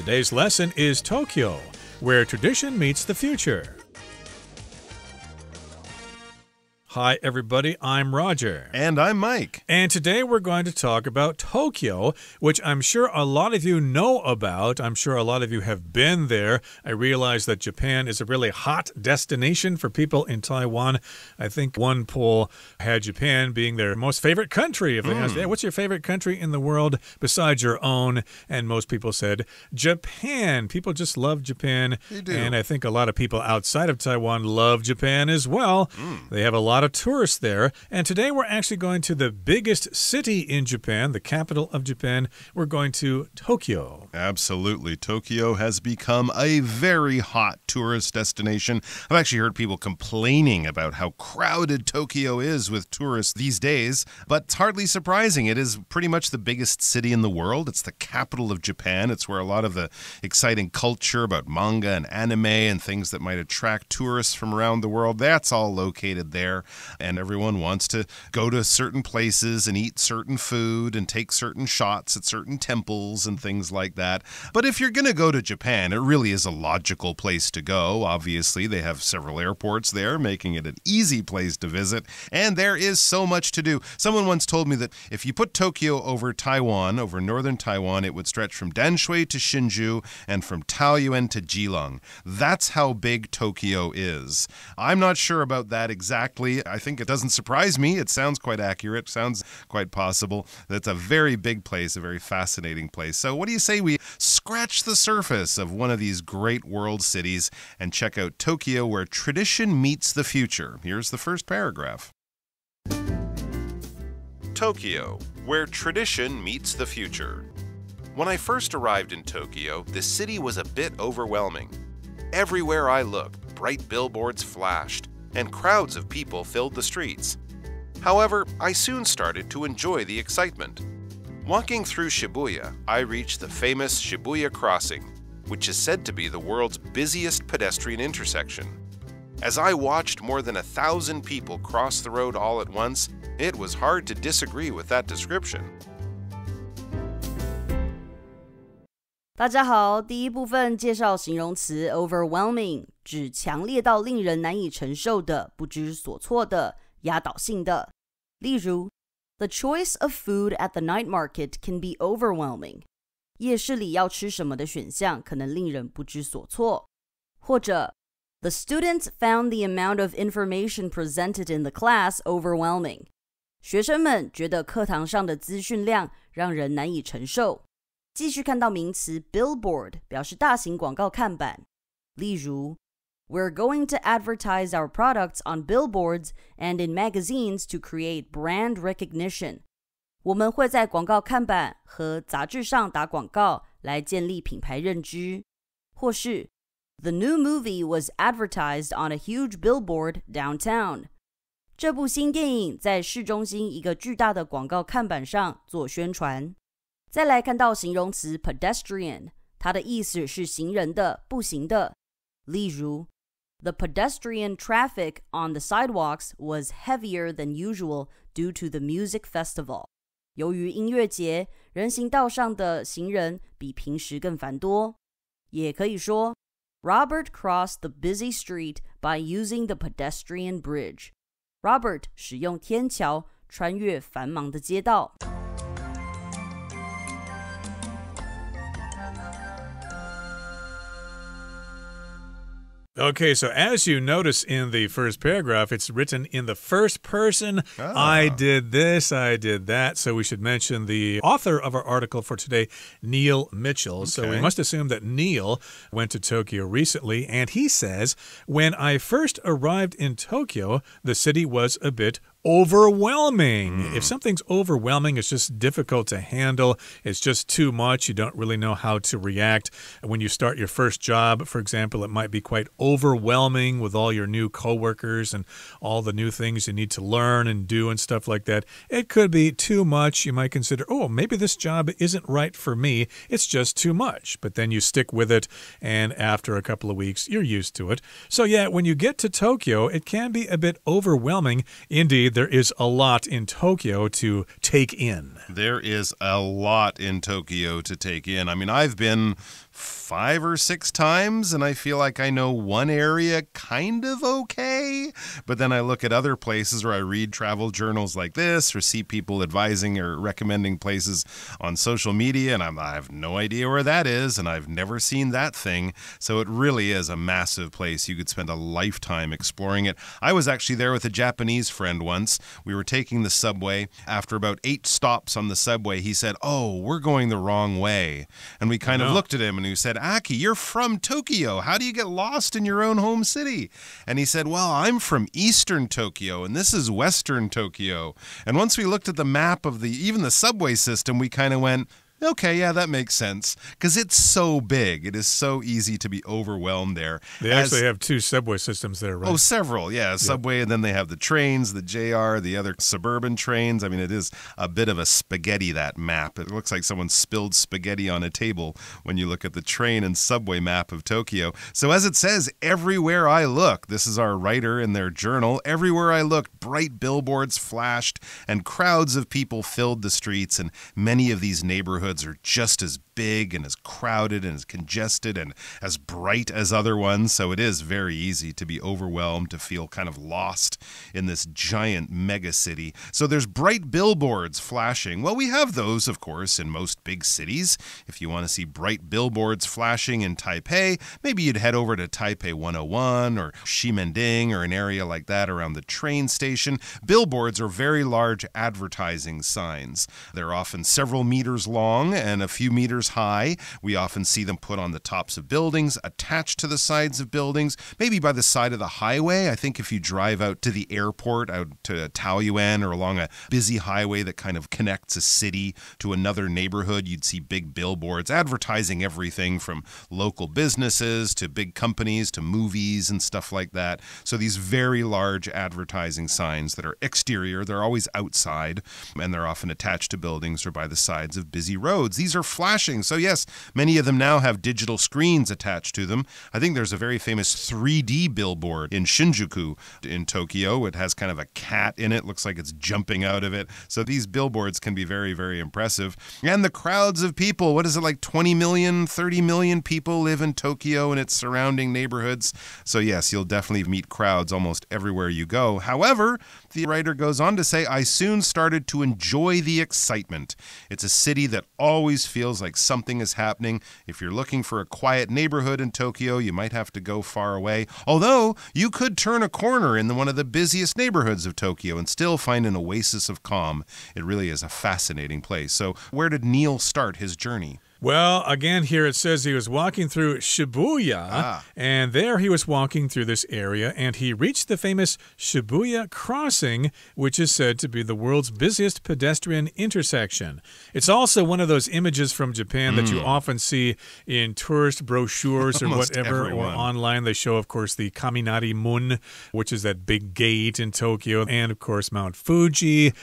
Today's lesson is Tokyo, where tradition meets the future. Hi, everybody. I'm Roger. And I'm Mike. And today we're going to talk about Tokyo, which I'm sure a lot of you know about. I'm sure a lot of you have been there. I realize that Japan is a really hot destination for people in Taiwan. I think one poll had Japan being their most favorite country. If they asked, hey, what's your favorite country in the world besides your own? And most people said Japan. People just love Japan. They do. And I think a lot of people outside of Taiwan love Japan as well. They have a lot of tourists there, and today we're actually going to the biggest city in Japan, the capital of Japan. We're going to Tokyo. Absolutely. Tokyo has become a very hot tourist destination. I've actually heard people complaining about how crowded Tokyo is with tourists these days, but it's hardly surprising. It is pretty much the biggest city in the world. It's the capital of Japan. It's where a lot of the exciting culture about manga and anime and things that might attract tourists from around the world, that's all located there. And everyone wants to go to certain places and eat certain food and take certain shots at certain temples and things like that. But if you're going to go to Japan, it really is a logical place to go. Obviously, they have several airports there, making it an easy place to visit. And there is so much to do. Someone once told me that if you put Tokyo over Taiwan, over northern Taiwan, it would stretch from Danshui to Hsinchu and from Taoyuan to Keelung. That's how big Tokyo is. I'm not sure about that exactly. I think it doesn't surprise me. It sounds quite accurate, sounds quite possible. That's a very big place, a very fascinating place. So what do you say we scratch the surface of one of these great world cities and check out Tokyo, where tradition meets the future? Here's the first paragraph. Tokyo, where tradition meets the future. When I first arrived in Tokyo, the city was a bit overwhelming. Everywhere I looked, bright billboards flashed, and crowds of people filled the streets. However, I soon started to enjoy the excitement. Walking through Shibuya, I reached the famous Shibuya Crossing, which is said to be the world's busiest pedestrian intersection. As I watched more than 1,000 people cross the road all at once, it was hard to disagree with that description. 大家好，第一部分介绍形容词 overwhelming， 指强烈到令人难以承受的、不知所措的、压倒性的。例如 The choice of food at the night market can be overwhelming. 夜市里要吃什么的选项可能令人不知所措。或者 The students found the amount of information presented in the class overwhelming. 学生们觉得课堂上的资讯量让人难以承受。继续看到名词 billboard 表示大型广告看板。例如 We're going to advertise our products on billboards and in magazines to create brand recognition. 我们会在广告看板和杂志上打广告来建立品牌认知。或是 The new movie was advertised on a huge billboard downtown. 这部新电影在市中心一个巨大的广告看板上做宣传。再来看到形容词 pedestrian， 它的意思是行人的、步行的。例如 The pedestrian traffic on the sidewalks was heavier than usual due to the music festival. 由于音乐节，人行道上的行人比平时更繁多。也可以说 Robert crossed the busy street by using the pedestrian bridge. Robert 使用天桥穿越繁忙的街道。Okay, so as you notice in the first paragraph, it's written in the first person. I did this, I did that. So we should mention the author of our article for today, Neil Mitchell. Okay. So we must assume that Neil went to Tokyo recently. And he says, when I first arrived in Tokyo, the city was a bit overwhelming. If something's overwhelming, it's just difficult to handle. It's just too much. You don't really know how to react. When you start your first job, for example, it might be quite overwhelming with all your new coworkers and all the new things you need to learn and do and stuff like that. It could be too much. You might consider, oh, maybe this job isn't right for me. It's just too much. But then you stick with it, and after a couple of weeks, you're used to it. So yeah, when you get to Tokyo, it can be a bit overwhelming. Indeed, indeed, there is a lot in Tokyo to take in. There is a lot in Tokyo to take in. I mean, I've been 5 or 6 times, and I feel like I know one area kind of okay. But then I look at other places, or I read travel journals like this, or see people advising or recommending places on social media, and I have no idea where that is, and I've never seen that thing. So it really is a massive place. You could spend a lifetime exploring it. I was actually there with a Japanese friend once. We were taking the subway. After about 8 stops on the subway, he said, "Oh, we're going the wrong way." And we kind of looked at him, and he said, "Aki, you're from Tokyo. How do you get lost in your own home city?" And he said, "Well, I'm from Eastern Tokyo, and this is Western Tokyo." And once we looked at the map of even the subway system, we kind of went, okay, yeah, that makes sense, because it's so big. It is so easy to be overwhelmed there. They actually have 2 subway systems there, right? Oh, several, yeah. Subway, and then they have the trains, the JR, the other suburban trains. I mean, it is a bit of a spaghetti, that map. It looks like someone spilled spaghetti on a table when you look at the train and subway map of Tokyo. So as it says, everywhere I look, this is our writer in their journal, everywhere I looked, bright billboards flashed, and crowds of people filled the streets, and many of these neighborhoods are just as big and as crowded and as congested and as bright as other ones. So it is very easy to be overwhelmed, to feel kind of lost in this giant mega city. So there's bright billboards flashing. Well, we have those, of course, in most big cities. If you want to see bright billboards flashing in Taipei, maybe you'd head over to Taipei 101 or Ximending or an area like that around the train station. Billboards are very large advertising signs. They're often several meters long and a few meters high. We often see them put on the tops of buildings, attached to the sides of buildings, maybe by the side of the highway. I think if you drive out to the airport, out to Taoyuan, or along a busy highway that kind of connects a city to another neighborhood, you'd see big billboards advertising everything from local businesses to big companies to movies and stuff like that. So these very large advertising signs that are exterior, they're always outside, and they're often attached to buildings or by the sides of busy roads. These are flashing. So yes, many of them now have digital screens attached to them. I think there's a very famous 3D billboard in Shinjuku in Tokyo. It has kind of a cat in it. Looks like it's jumping out of it. So these billboards can be very, very impressive. And the crowds of people, what is it, like 20 million, 30 million people live in Tokyo and its surrounding neighborhoods. So yes, you'll definitely meet crowds almost everywhere you go. However, the writer goes on to say, I soon started to enjoy the excitement. It's a city that always feels like something is happening. If you're looking for a quiet neighborhood in Tokyo, you might have to go far away. Although, you could turn a corner in one of the busiest neighborhoods of Tokyo and still find an oasis of calm. It really is a fascinating place. So, where did Neil start his journey? Well, again, here it says he was walking through Shibuya, and there he was walking through this area, and he reached the famous Shibuya crossing, which is said to be the world's busiest pedestrian intersection. It's also one of those images from Japan that you often see in tourist brochures or whatever, or online. They show, of course, the Kaminari Mun, which is that big gate in Tokyo, and, of course, Mount Fuji.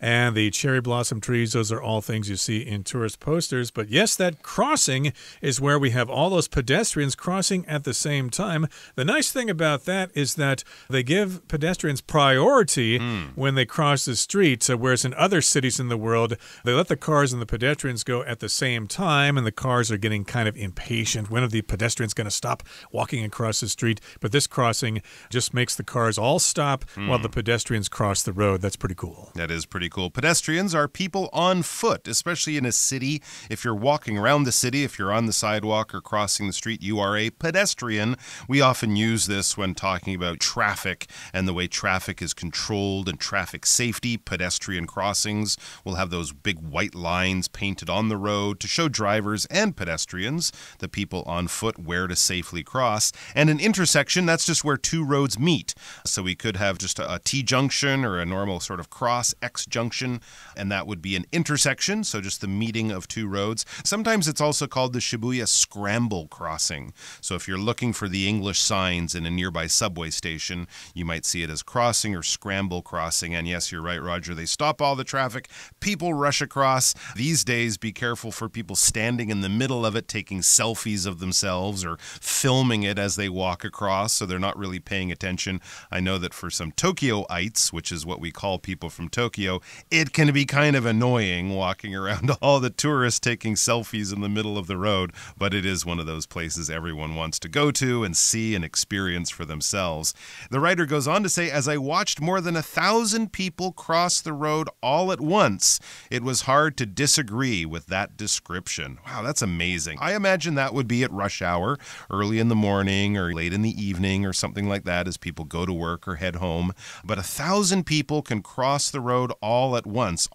And the cherry blossom trees, those are all things you see in tourist posters. But yes, that crossing is where we have all those pedestrians crossing at the same time. The nice thing about that is that they give pedestrians priority when they cross the street, whereas in other cities in the world, they let the cars and the pedestrians go at the same time, and the cars are getting kind of impatient. When are the pedestrians going to stop walking across the street? But this crossing just makes the cars all stop while the pedestrians cross the road. That's pretty cool. That is pretty cool. Pedestrians are people on foot, especially in a city. If you're walking around the city, if you're on the sidewalk or crossing the street, you are a pedestrian. We often use this when talking about traffic and the way traffic is controlled and traffic safety. Pedestrian crossings will have those big white lines painted on the road to show drivers and pedestrians, the people on foot, where to safely cross. And an intersection, that's just where two roads meet. So we could have just a T-junction or a normal sort of cross, X-junction, junction, and that would be an intersection, so just the meeting of two roads. Sometimes it's also called the Shibuya Scramble Crossing. So if you're looking for the English signs in a nearby subway station, you might see it as crossing or scramble crossing. And yes, you're right, Roger, they stop all the traffic. People rush across. These days, be careful for people standing in the middle of it, taking selfies of themselves or filming it as they walk across, so they're not really paying attention. I know that for some Tokyoites, which is what we call people from Tokyo, it can be kind of annoying walking around all the tourists taking selfies in the middle of the road, but it is one of those places everyone wants to go to and see and experience for themselves. The writer goes on to say, as I watched more than 1,000 people cross the road all at once, it was hard to disagree with that description. Wow, that's amazing. I imagine that would be at rush hour, early in the morning or late in the evening or something like that as people go to work or head home. But 1,000 people can cross the road all at once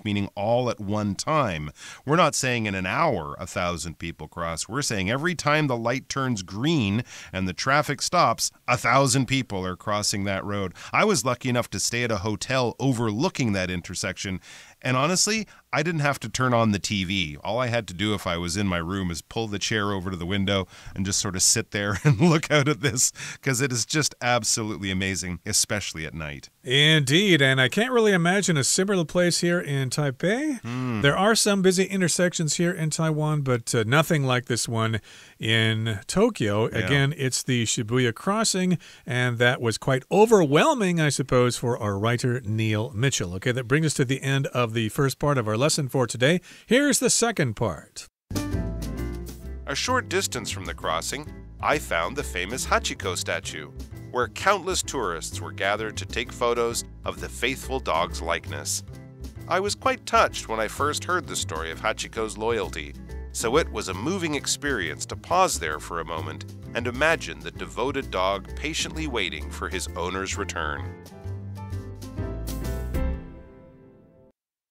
meaning all at one time. We're not saying in an hour 1,000 people cross. We're saying every time the light turns green and the traffic stops, 1,000 people are crossing that road. I was lucky enough to stay at a hotel overlooking that intersection, and honestly, I didn't have to turn on the TV. All I had to do if I was in my room is pull the chair over to the window and just sort of sit there and look out at this, because it is just absolutely amazing, especially at night. Indeed, and I can't really imagine a similar place here in Taipei. There are some busy intersections here in Taiwan, but nothing like this one in Tokyo. Yeah. Again, it's the Shibuya crossing, and that was quite overwhelming, I suppose, for our writer, Neil Mitchell. Okay, that brings us to the end of the first part of our lesson for today. Here's the second part. A short distance from the crossing, I found the famous Hachiko statue, where countless tourists were gathered to take photos of the faithful dog's likeness. I was quite touched when I first heard the story of Hachiko's loyalty, so it was a moving experience to pause there for a moment and imagine the devoted dog patiently waiting for his owner's return.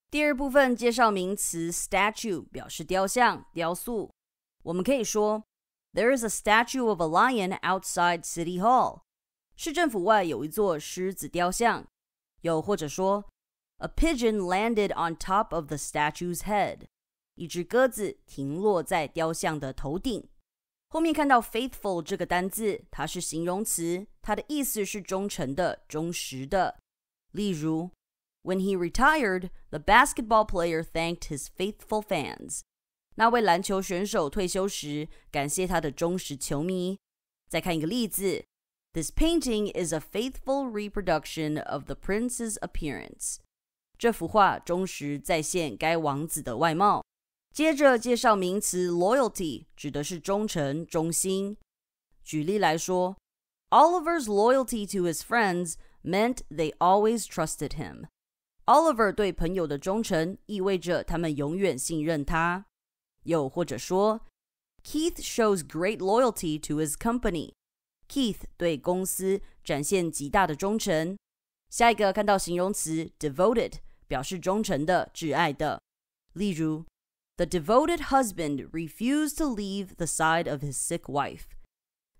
第二部分介绍名词 statue 表示雕像、雕塑。我们可以说 There is a statue of a lion outside City Hall. 市政府外有一座狮子雕像。又或者说 A pigeon landed on top of the statue's head. 一只鸽子停落在雕像的头顶。后面看到 faithful 这个单字，它是形容词，它的意思是忠诚的、忠实的。例如When he retired, the basketball player thanked his faithful fans. 那位篮球选手退休时，感谢他的忠实球迷。再看一个例子 This painting is a faithful reproduction of the prince's appearance. 这幅画忠实再现该王子的外貌。接着介绍名词 loyalty， 指的是忠诚、忠心。举例来说 Oliver's loyalty to his friends meant they always trusted him.Oliver 对朋友的忠诚意味着他们永远信任他。又或者说 Keith shows great loyalty to his company. Keith 对公司展现极大的忠诚。下一个看到形容词 devoted 表示忠诚的、挚爱的。例如 The devoted husband refused to leave the side of his sick wife.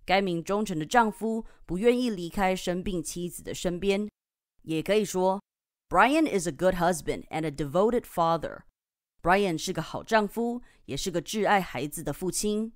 该名忠诚的丈夫不愿意离开生病妻子的身边。也可以说Brian is a good husband and a devoted father. Brian 是个好丈夫，也是个挚爱孩子的父亲。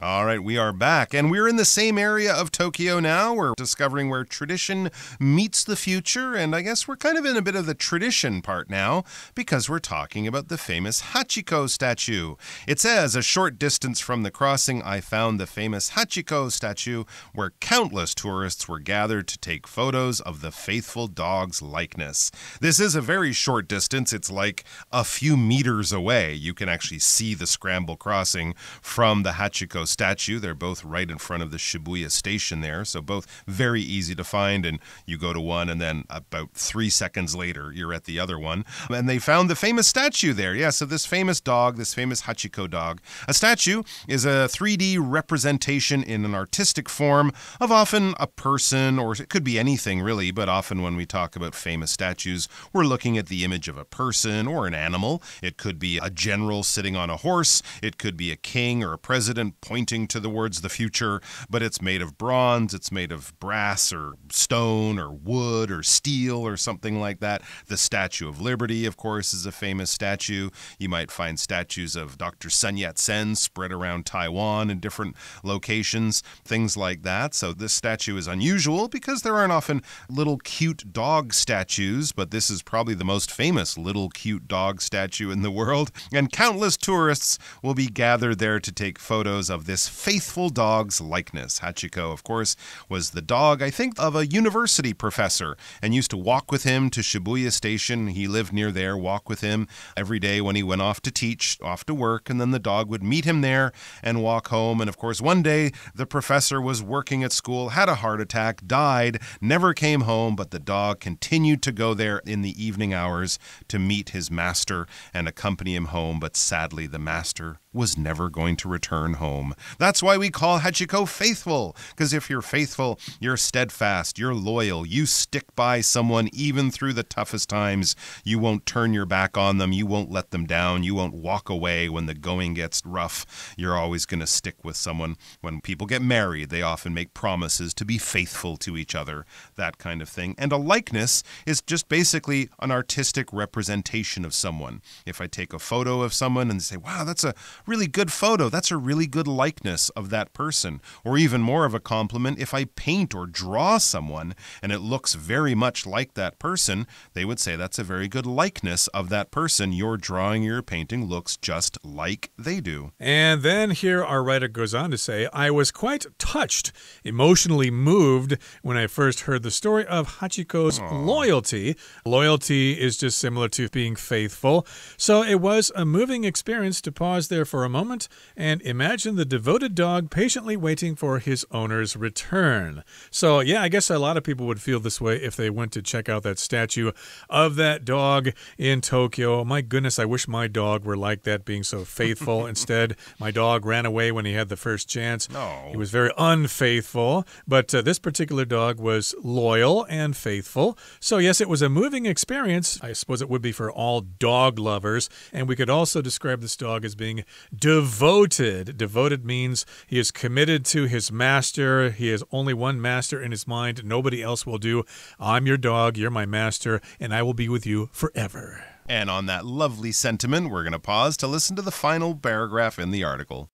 All right, we are back, and we're in the same area of Tokyo now. We're discovering where tradition meets the future, and I guess we're kind of in a bit of the tradition part now because we're talking about the famous Hachiko statue. It says, a short distance from the crossing, I found the famous Hachiko statue where countless tourists were gathered to take photos of the faithful dog's likeness. This is a very short distance. It's like a few meters away. You can actually see the scramble crossing from the Hachiko statue. They're both right in front of the Shibuya station there, so both very easy to find, and you go to one and then about 3 seconds later you're at the other one. And they found the famous statue there. Yeah, so this famous dog, this famous Hachiko dog. A statue is a 3D representation in an artistic form of often a person, or it could be anything really, but often when we talk about famous statues, we're looking at the image of a person or an animal. It could be a general sitting on a horse. It could be a king or a president pointing pointing towards the future, but it's made of bronze, it's made of brass or stone or wood or steel or something like that. The Statue of Liberty, of course, is a famous statue. You might find statues of Dr. Sun Yat-sen spread around Taiwan in different locations, things like that. So this statue is unusual because there aren't often little cute dog statues, but this is probably the most famous little cute dog statue in the world. And countless tourists will be gathered there to take photos of this faithful dog's likeness. Hachiko, of course, was the dog, I think, of a university professor and used to walk with him to Shibuya Station. He lived near there, walk with him every day when he went off to teach, off to work, and then the dog would meet him there and walk home. And of course, one day the professor was working at school, had a heart attack, died, never came home, but the dog continued to go there in the evening hours to meet his master and accompany him home, but sadly the master was never going to return home. That's why we call Hachiko faithful, because if you're faithful, you're steadfast, you're loyal, you stick by someone even through the toughest times. You won't turn your back on them, you won't let them down, you won't walk away when the going gets rough. You're always going to stick with someone. When people get married, they often make promises to be faithful to each other, that kind of thing. And a likeness is just basically an artistic representation of someone. If I take a photo of someone and say, wow, that's a really good photo, that's a really good likeness of that person. Or even more of a compliment, if I paint or draw someone and it looks very much like that person, they would say that's a very good likeness of that person. Your drawing, your painting looks just like they do. And then here our writer goes on to say, I was quite touched, emotionally moved when I first heard the story of Hachiko's loyalty. Loyalty is just similar to being faithful. So it was a moving experience to pause there for a moment and imagine the devoted dog patiently waiting for his owner's return. So yeah, I guess a lot of people would feel this way if they went to check out that statue of that dog in Tokyo. My goodness, I wish my dog were like that, being so faithful. Instead, my dog ran away when he had the first chance. No. He was very unfaithful, but this particular dog was loyal and faithful. So yes, it was a moving experience. I suppose it would be for all dog lovers. And we could also describe this dog as being devoted. Devoted means he is committed to his master. He has only one master in his mind. Nobody else will do. I'm your dog, you're my master, and I will be with you forever. And on that lovely sentiment, we're going to pause to listen to the final paragraph in the article.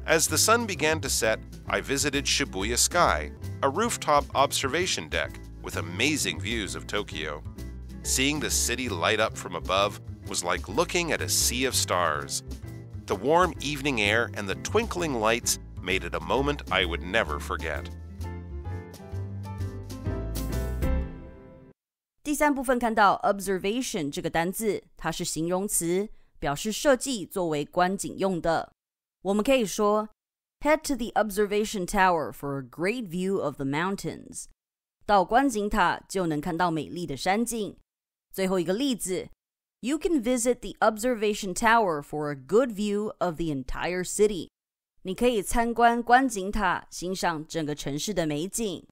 As the sun began to set, I visited Shibuya Sky, a rooftop observation deck with amazing views of Tokyo. Seeing the city light up from above was like looking at a sea of stars. The warm evening air and the twinkling lights made it a moment I would never forget. 第三部分看到 observation 这个单字，它是形容词，表示设计作为观景用的。我们可以说 Head to the observation tower for a great view of the mountains. 到观景塔就能看到美丽的山景。最后一个例子 You can visit the observation tower for a good view of the entire city. 你可以参观观景塔，欣赏整个城市的美景。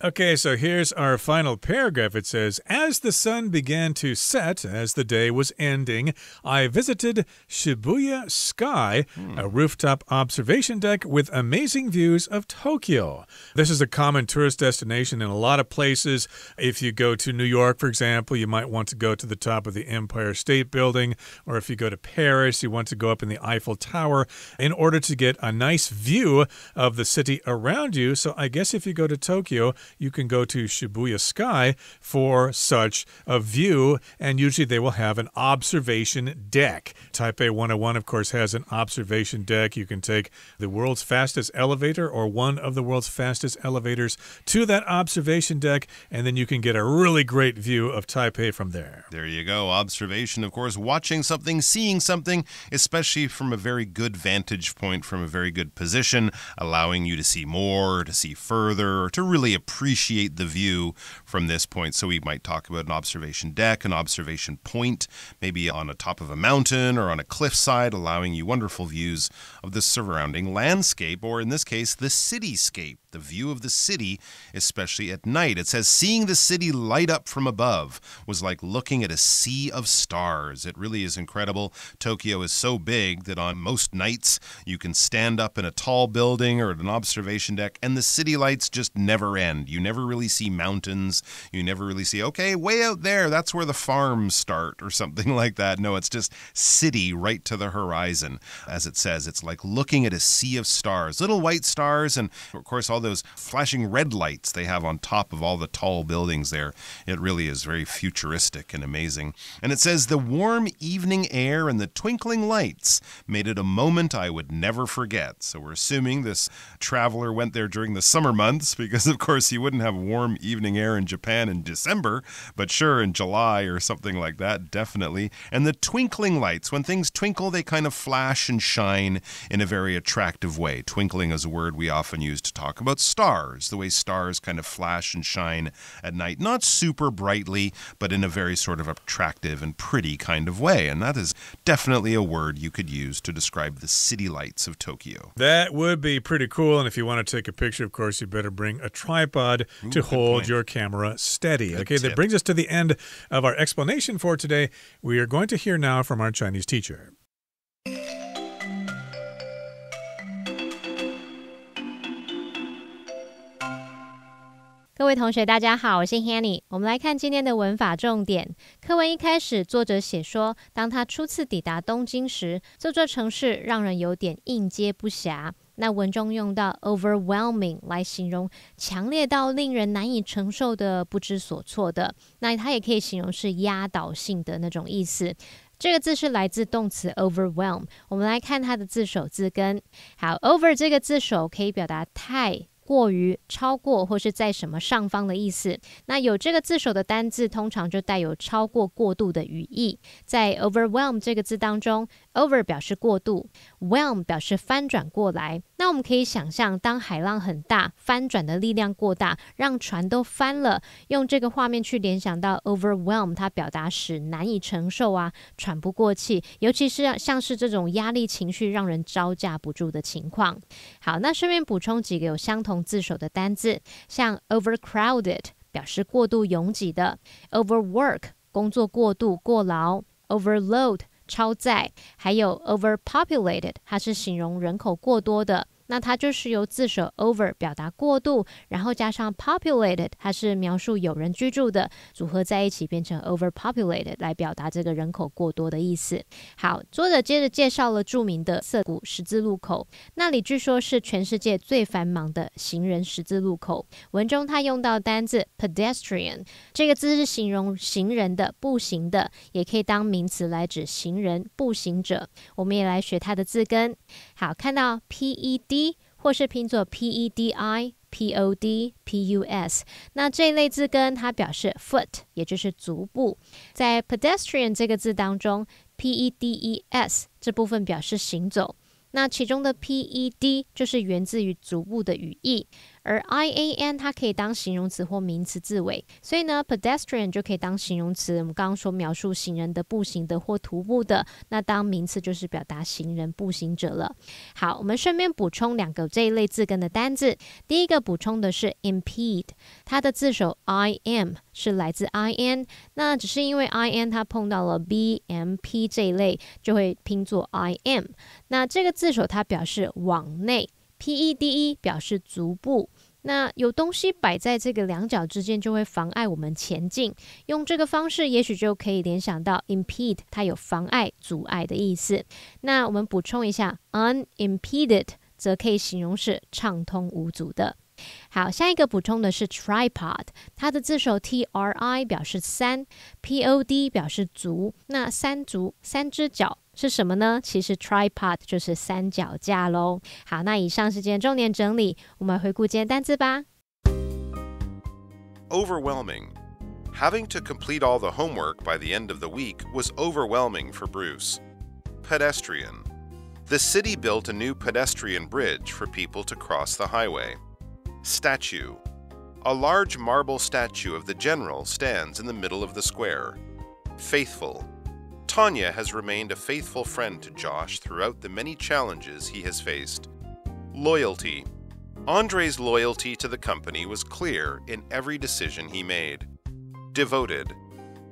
Okay, so here's our final paragraph. It says, as the sun began to set, as the day was ending, I visited Shibuya Sky, a rooftop observation deck with amazing views of Tokyo. This is a common tourist destination in a lot of places. If you go to New York, for example, you might want to go to the top of the Empire State Building, or if you go to Paris, you want to go up in the Eiffel Tower in order to get a nice view of the city around you. So I guess if you go to Tokyo, you can go to Shibuya Sky for such a view, and usually they will have an observation deck. Taipei 101, of course, has an observation deck. You can take the world's fastest elevator or one of the world's fastest elevators to that observation deck, and then you can get a really great view of Taipei from there. There you go. Observation, of course, watching something, seeing something, especially from a very good vantage point, from a very good position, allowing you to see more, to see further, to really appreciate the view from this point. So we might talk about an observation deck, an observation point, maybe on the top of a mountain or on a cliffside, allowing you wonderful views of the surrounding landscape, or in this case, the cityscape. the view of the city, especially at night. It says, seeing the city light up from above was like looking at a sea of stars. It really is incredible. Tokyo is so big that on most nights you can stand up in a tall building or at an observation deck and the city lights just never end. You never really see mountains. You never really see, okay, way out there, that's where the farms start or something like that. No, it's just city right to the horizon. As it says, it's like looking at a sea of stars, little white stars, and of course all those flashing red lights they have on top of all the tall buildings there. It really is very futuristic and amazing. And it says, the warm evening air and the twinkling lights made it a moment I would never forget. So we're assuming this traveler went there during the summer months because, of course, you wouldn't have warm evening air in Japan in December, but sure, in July or something like that, definitely. And the twinkling lights, when things twinkle, they kind of flash and shine in a very attractive way. Twinkling is a word we often use to talk about stars, the way stars kind of flash and shine at night. Not super brightly, but in a very sort of attractive and pretty kind of way. And that is definitely a word you could use to describe the city lights of Tokyo. That would be pretty cool. And if you want to take a picture, of course, you better bring a tripod to hold your camera steady. Okay, that brings us to the end of our explanation for today. We are going to hear now from our Chinese teacher. 各位同学大家好，我是 Hanny。 我们来看今天的文法重点。课文一开始，作者写说，当他初次抵达东京时，这座城市让人有点应接不暇。那文中用到 overwhelming 来形容强烈到令人难以承受的、不知所措的。那它也可以形容是压倒性的那种意思。这个字是来自动词 overwhelm。 我们来看它的字首字根。好， over 这个字首可以表达太、过于、超过或是在什么上方的意思。那有这个字首的单字通常就带有超过、过度的语义。在 overwhelm 这个字当中， over 表示过度， whelm 表示翻转过来。那我们可以想象，当海浪很大，翻转的力量过大，让船都翻了，用这个画面去联想到 overwhelm， 它表达使难以承受啊，喘不过气，尤其是像是这种压力情绪让人招架不住的情况。好，那顺便补充几个有相同字首的单字，像 overcrowded 表示过度拥挤的， overwork 工作过度过劳， overload 超载，还有 overpopulated 它是形容人口过多的。那它就是由字首 over 表达过度，然后加上 populated 它是描述有人居住的，组合在一起变成 overpopulated 来表达这个人口过多的意思。好，作者接着介绍了著名的涩谷十字路口，那里据说是全世界最繁忙的行人十字路口。文中他用到单字 pedestrian， 这个字是形容行人的、步行的，也可以当名词来指行人、步行者。我们也来学它的字根。好，看到 PED或是拼作 PEDI、POD、PUS， 那这一类字根它表示 foot， 也就是足部。在 pedestrian 这个字当中， PEDES 这部分表示行走，那其中的 PED 就是源自于足部的语义，而 IAN 它可以当形容词或名词字尾，所以呢 pedestrian 就可以当形容词，我们刚刚说描述行人的、步行的或徒步的，那当名词就是表达行人、步行者了。好，我们顺便补充两个这一类字根的单字。第一个补充的是 impede， 它的字首 IM 是来自 IN， 那只是因为 IN 它碰到了 BMP 这一类，就会拼作 IM。 那这个字首它表示往内， PEDE 表示足部，那有东西摆在这个两脚之间就会妨碍我们前进，用这个方式也许就可以联想到 impede 它有妨碍、阻碍的意思。那我们补充一下 unimpeded 则可以形容是畅通无阻的。好，下一个补充的是 tripod， 它的字首 TRI 表示三， POD 表示足，那三足、三只脚是什么呢？其实 tripod 就是三脚架咯。好，那以上是今天重点整理，我们回顾今天单字吧。 Overwhelming. Having to complete all the homework by the end of the week was overwhelming for Bruce. Pedestrian. The city built a new pedestrian bridge for people to cross the highway. Statue. A large marble statue of the general stands in the middle of the square. Faithful. Tanya has remained a faithful friend to Josh throughout the many challenges he has faced. Loyalty. Andre's loyalty to the company was clear in every decision he made. Devoted.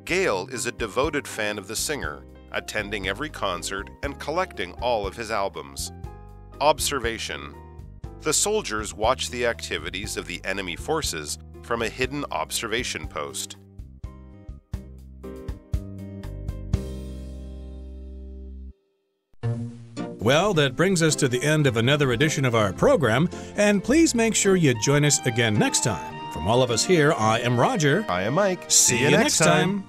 Gail is a devoted fan of the singer, attending every concert and collecting all of his albums. Observation. The soldiers watch the activities of the enemy forces from a hidden observation post. Well, that brings us to the end of another edition of our program, and please make sure you join us again next time. From all of us here, I am Roger. I am Mike. See you next time.